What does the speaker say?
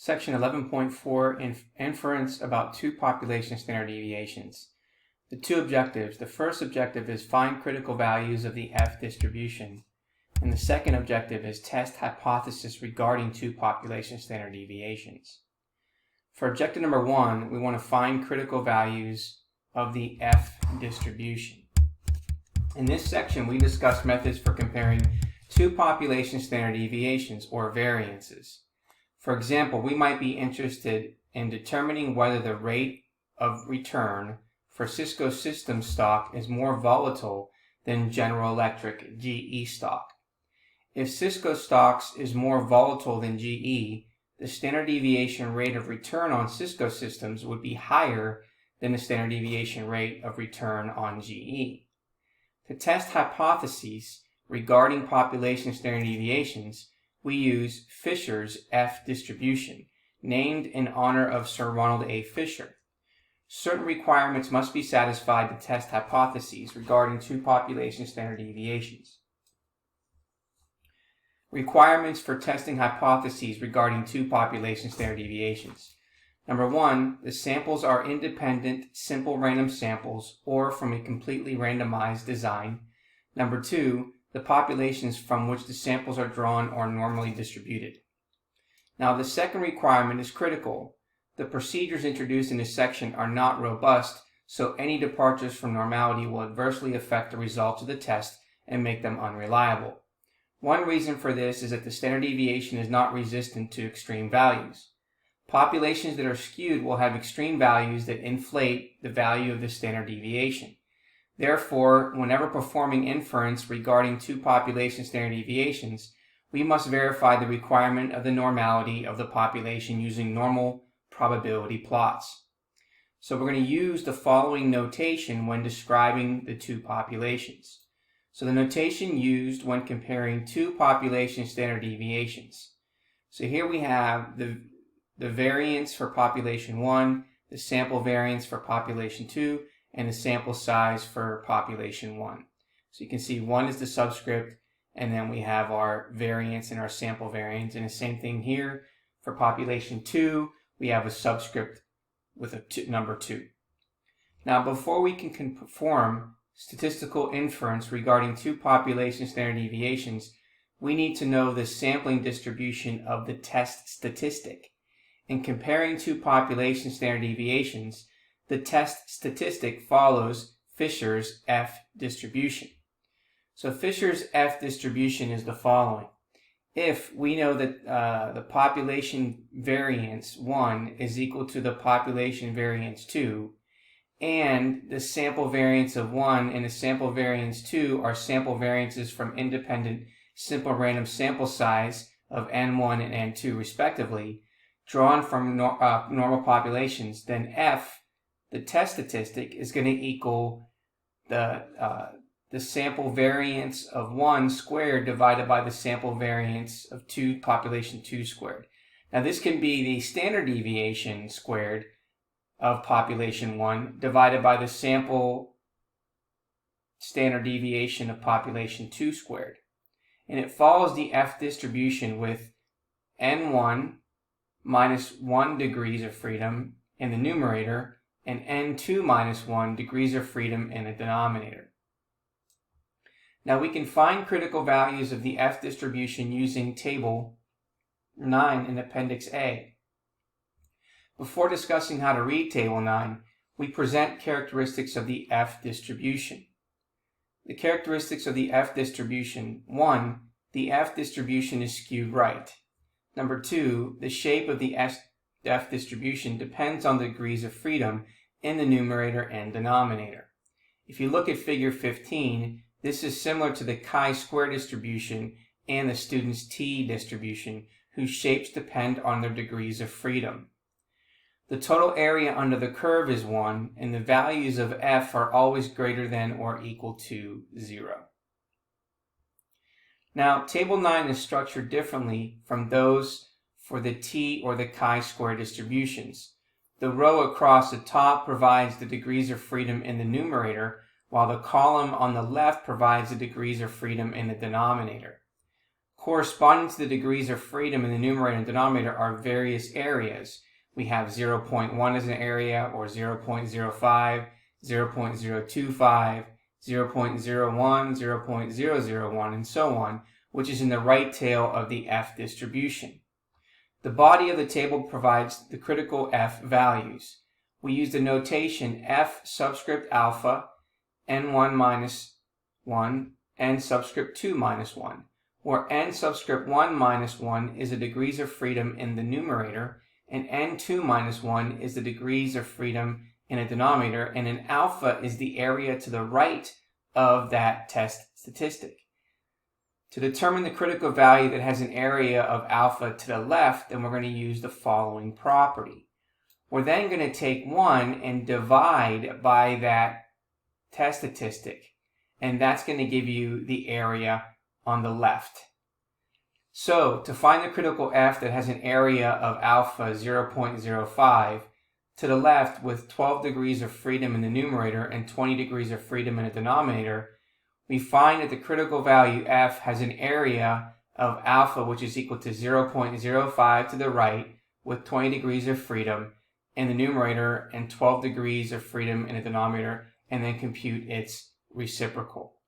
Section 11.4 Inference about two population standard deviations. The two objectives. The first objective is find critical values of the F distribution, and the second objective is test hypothesis regarding two population standard deviations. For objective number 1, we want to find critical values of the F distribution. In this section, we discuss methods for comparing two population standard deviations, or variances. For example, we might be interested in determining whether the rate of return for Cisco Systems stock is more volatile than General Electric GE stock. If Cisco stocks is more volatile than GE, the standard deviation rate of return on Cisco Systems would be higher than the standard deviation rate of return on GE. To test hypotheses regarding population standard deviations, we use Fisher's F distribution, named in honor of Sir Ronald A. Fisher. Certain requirements must be satisfied to test hypotheses regarding two population standard deviations. Requirements for testing hypotheses regarding two population standard deviations. Number 1, the samples are independent, simple random samples or from a completely randomized design. Number 2, the populations from which the samples are drawn are normally distributed. Now, the second requirement is critical. The procedures introduced in this section are not robust, so any departures from normality will adversely affect the results of the test and make them unreliable. One reason for this is that the standard deviation is not resistant to extreme values. Populations that are skewed will have extreme values that inflate the value of the standard deviation. Therefore, whenever performing inference regarding two population standard deviations, we must verify the requirement of the normality of the population using normal probability plots. So we're going to use the following notation when describing the two populations. So the notation used when comparing two population standard deviations. So here we have the variance for population 1, the sample variance for population 2, and the sample size for population 1. So you can see 1 is the subscript, and then we have our variance and our sample variance. And the same thing here for population 2, we have a subscript with a number 2. Now, before we can perform statistical inference regarding two population standard deviations, we need to know the sampling distribution of the test statistic. In comparing two population standard deviations, the test statistic follows Fisher's F distribution. So Fisher's F distribution is the following. If we know that the population variance 1 is equal to the population variance 2, and the sample variance of 1 and the sample variance 2 are sample variances from independent simple random sample size of N1 and N2 respectively, drawn from normal populations, then F, the test statistic, is going to equal the sample variance of 1 squared divided by the sample variance of 2 population 2 squared. Now this can be the standard deviation squared of population 1 divided by the sample standard deviation of population 2 squared. And it follows the F distribution with N1 minus 1 degrees of freedom in the numerator and N2 minus 1 degrees of freedom in the denominator. Now we can find critical values of the F distribution using table 9 in Appendix A. Before discussing how to read table 9, we present characteristics of the F distribution. The characteristics of the F distribution: 1, the F distribution is skewed right. Number 2, the shape of the F distribution depends on the degrees of freedom in the numerator and denominator. If you look at figure 15, this is similar to the chi-square distribution and the student's T distribution, whose shapes depend on their degrees of freedom. The total area under the curve is 1, and the values of F are always greater than or equal to 0. Now, table 9 is structured differently from those for the T or the chi-square distributions. The row across the top provides the degrees of freedom in the numerator, while the column on the left provides the degrees of freedom in the denominator. Corresponding to the degrees of freedom in the numerator and denominator are various areas. We have 0.1 as an area, or 0.05, 0.025, 0.01, 0.001, and so on, which is in the right tail of the F distribution. The body of the table provides the critical F values. We use the notation F subscript alpha, n1 minus 1, n subscript 2 minus 1, where n subscript 1 minus 1 is the degrees of freedom in the numerator, and n2 minus 1 is the degrees of freedom in a denominator, and an alpha is the area to the right of that test statistic. To determine the critical value that has an area of alpha to the left, then we're going to use the following property. We're then going to take 1 and divide by that test statistic, and that's going to give you the area on the left. So, to find the critical F that has an area of alpha 0.05, to the left with 12 degrees of freedom in the numerator and 20 degrees of freedom in the denominator, we find that the critical value F has an area of alpha which is equal to 0.05 to the right with 20 degrees of freedom in the numerator and 12 degrees of freedom in the denominator, and then compute its reciprocal.